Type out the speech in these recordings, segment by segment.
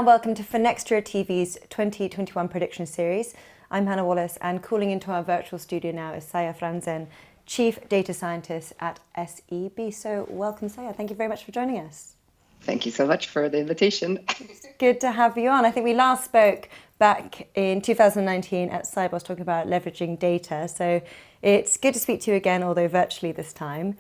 and welcome to FinextraTV's 2021 prediction series. I'm Hannah Wallace, and calling into our virtual studio now is Salla Franzén, Chief Data Scientist at SEB. So welcome, Salla. Thank you very much for joining us. Thank you so much for the invitation. Good to have you on. I think we last spoke back in 2019 at Sibos talking about leveraging data. So it's good to speak to you again, although virtually this time.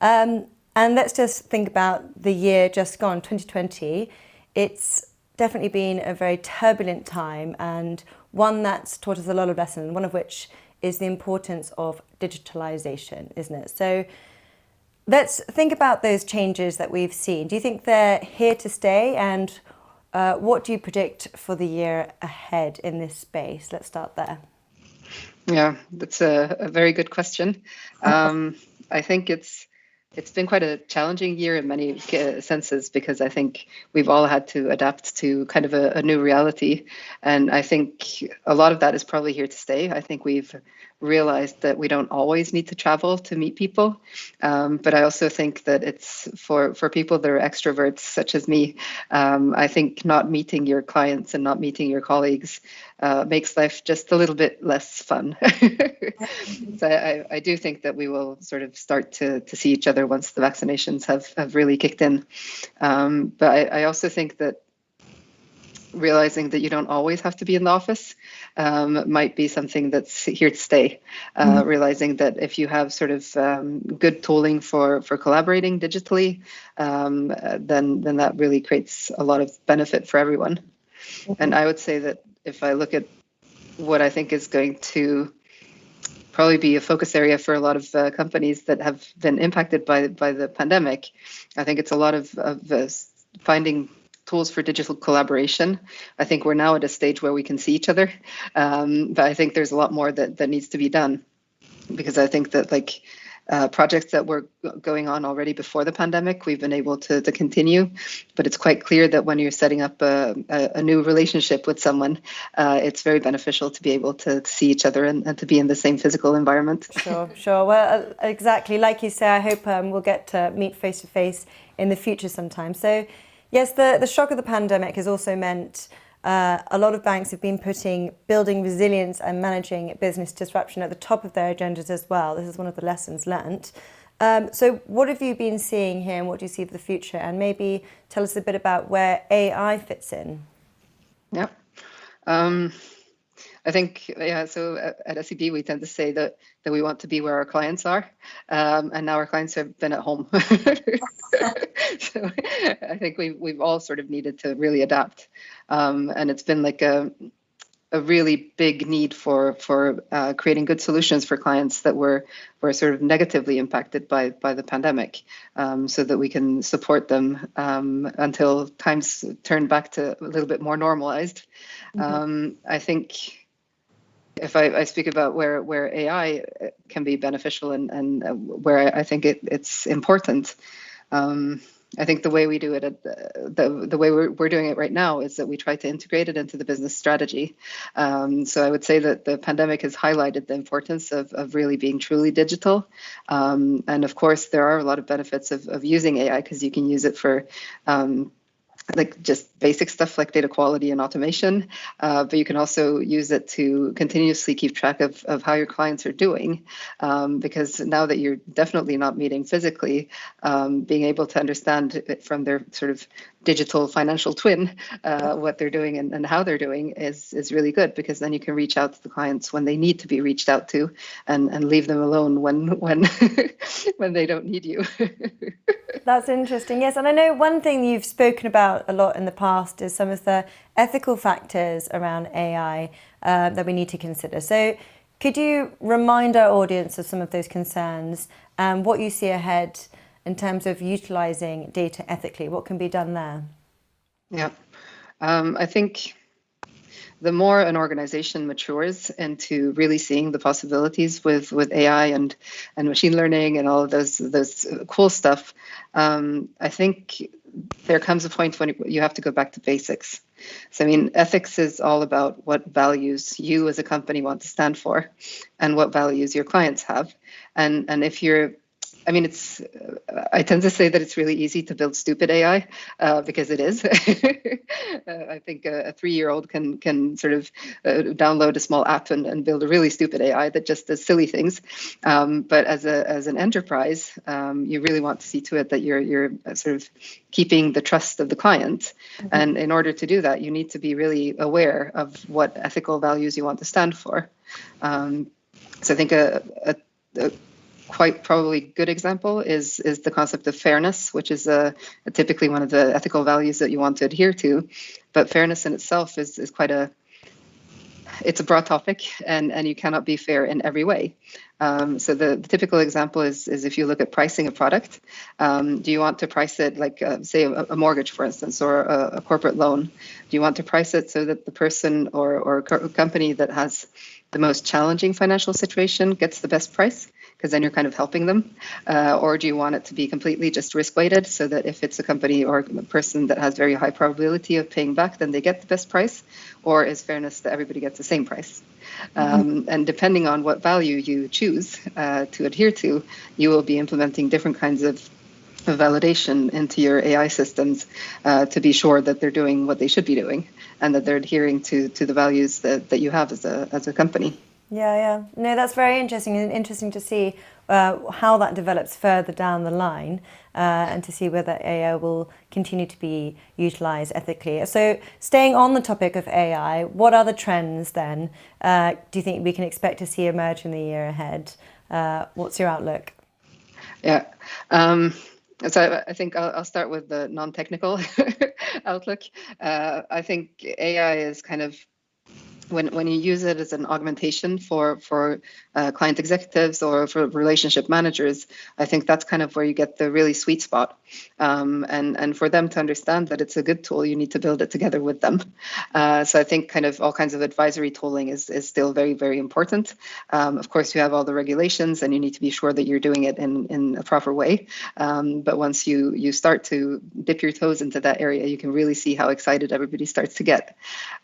And let's just think about the year just gone, 2020. It's definitely been a very turbulent time and one that's taught us a lot of lessons, one of which is the importance of digitalization, isn't it? So let's think about those changes that we've seen. Do you think they're here to stay? And what do you predict for the year ahead in this space? Let's start there. Yeah, that's a very good question. I think it's been quite a challenging year in many senses because I think we've all had to adapt to kind of a new reality. And I think a lot of that is probably here to stay. I think we've realized that we don't always need to travel to meet people. But I also think that it's for people that are extroverts such as me, I think not meeting your clients and not meeting your colleagues makes life just a little bit less fun. So I do think that we will sort of start to see each other once the vaccinations have really kicked in. But I also think that realizing that you don't always have to be in the office might be something that's here to stay. Realizing that if you have sort of good tooling for collaborating digitally, then that really creates a lot of benefit for everyone. And I would say that if I look at what I think is going to probably be a focus area for a lot of companies that have been impacted by the pandemic, I think it's a lot of finding tools for digital collaboration. I think we're now at a stage where we can see each other, but I think there's a lot more that needs to be done, because I think that projects that were going on already before the pandemic, we've been able to continue, but it's quite clear that when you're setting up a new relationship with someone, it's very beneficial to be able to see each other and to be in the same physical environment. Sure. Well, exactly. Like you say, I hope we'll get to meet face to face in the future sometime. So yes, the shock of the pandemic has also meant a lot of banks have been putting building resilience and managing business disruption at the top of their agendas as well. This is one of the lessons learnt. So what have you been seeing here and what do you see for the future? And maybe tell us a bit about where AI fits in. Yeah. I think, so at SEB, we tend to say that we want to be where our clients are. And now our clients have been at home. So I think we've all sort of needed to really adapt. And it's been like a really big need for creating good solutions for clients that were sort of negatively impacted by the pandemic, so that we can support them until times turn back to a little bit more normalized. I think if I speak about where AI can be beneficial and where I think it's important, I think the way we do it, the way we're doing it right now, is that we try to integrate it into the business strategy. So I would say that the pandemic has highlighted the importance of really being truly digital. And of course, there are a lot of benefits of using AI, because you can use it for like just basic stuff like data quality and automation, but you can also use it to continuously keep track of how your clients are doing, because now that you're definitely not meeting physically, being able to understand it from their sort of digital financial twin, what they're doing and how they're doing is really good, because then you can reach out to the clients when they need to be reached out to, and leave them alone when when they don't need you. That's interesting. Yes, and I know one thing you've spoken about a lot in the past is some of the ethical factors around AI that we need to consider. So could you remind our audience of some of those concerns and what you see ahead in terms of utilizing data ethically? What can be done there? Yeah, I think the more an organization matures into really seeing the possibilities with AI and machine learning and all of those cool stuff, I think there comes a point when you have to go back to basics. So, I mean, ethics is all about what values you as a company want to stand for and what values your clients have. And if you're I mean, I tend to say that it's really easy to build stupid AI because it is. I think a 3-year-old can sort of download a small app and build a really stupid AI that just does silly things. But as an enterprise, you really want to see to it that you're sort of keeping the trust of the client. Mm-hmm. And in order to do that, you need to be really aware of what ethical values you want to stand for. So I think a quite probably good example is the concept of fairness, which is typically one of the ethical values that you want to adhere to. But fairness in itself is it's a broad topic, and you cannot be fair in every way. So the typical example is if you look at pricing a product, do you want to price it like, say, a mortgage, for instance, or a corporate loan? Do you want to price it so that the person or company that has the most challenging financial situation gets the best price, because then you're kind of helping them? Or do you want it to be completely just risk weighted, so that if it's a company or a person that has very high probability of paying back, then they get the best price? Or is fairness that everybody gets the same price? And depending on what value you choose to adhere to, you will be implementing different kinds of validation into your AI systems to be sure that they're doing what they should be doing, and that they're adhering to the values that you have as a company. Yeah. No, that's very interesting, and interesting to see how that develops further down the line, and to see whether AI will continue to be utilized ethically. So staying on the topic of AI, what other trends then do you think we can expect to see emerge in the year ahead? What's your outlook? Yeah. So I think I'll start with the non-technical outlook. I think AI is kind of, when you use it as an augmentation for client executives or for relationship managers, I think that's kind of where you get the really sweet spot. And for them to understand that it's a good tool, you need to build it together with them. So I think kind of all kinds of advisory tooling is still very, very important. Of course, you have all the regulations, and you need to be sure that you're doing it in a proper way. But once you start to dip your toes into that area, you can really see how excited everybody starts to get.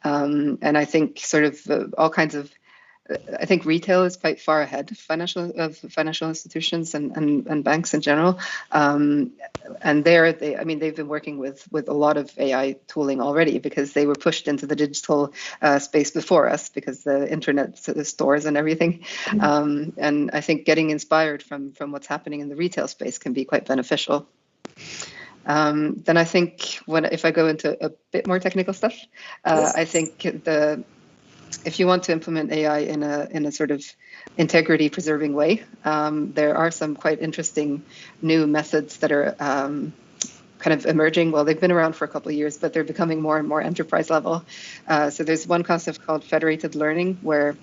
And I think sort of all kinds of, I think retail is quite far ahead of financial institutions and banks in general. And they've been working with a lot of AI tooling already, because they were pushed into the digital space before us, because the internet stores and everything. And I think getting inspired from what's happening in the retail space can be quite beneficial. Then I think if I go into a bit more technical stuff, I think if you want to implement AI in a sort of integrity preserving way, there are some quite interesting new methods that are kind of emerging. Well, they've been around for a couple of years, but they're becoming more and more enterprise level. So there's one concept called federated learning, where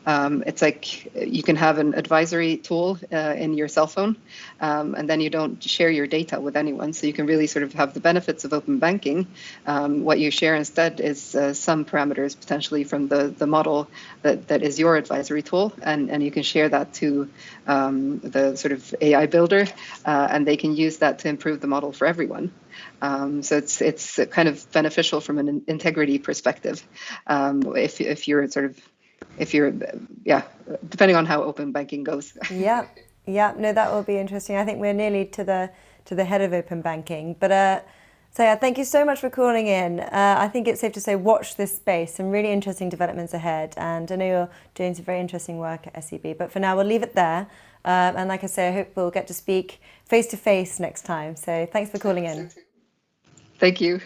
it's like you can have an advisory tool in your cell phone, and then you don't share your data with anyone. So you can really sort of have the benefits of open banking. What you share instead is some parameters potentially from the model that is your advisory tool, and you can share that to the sort of AI builder, and they can use that to improve the model for everyone. So it's kind of beneficial from an integrity perspective, if you're depending on how open banking goes. Yeah, no, that will be interesting. I think we're nearly to the head of open banking, but so yeah, thank you so much for calling in. I think it's safe to say watch this space, some really interesting developments ahead, and I know you're doing some very interesting work at SEB, but for now we'll leave it there, and like I say, I hope we'll get to speak face to face next time. So thanks for calling in. Thank you.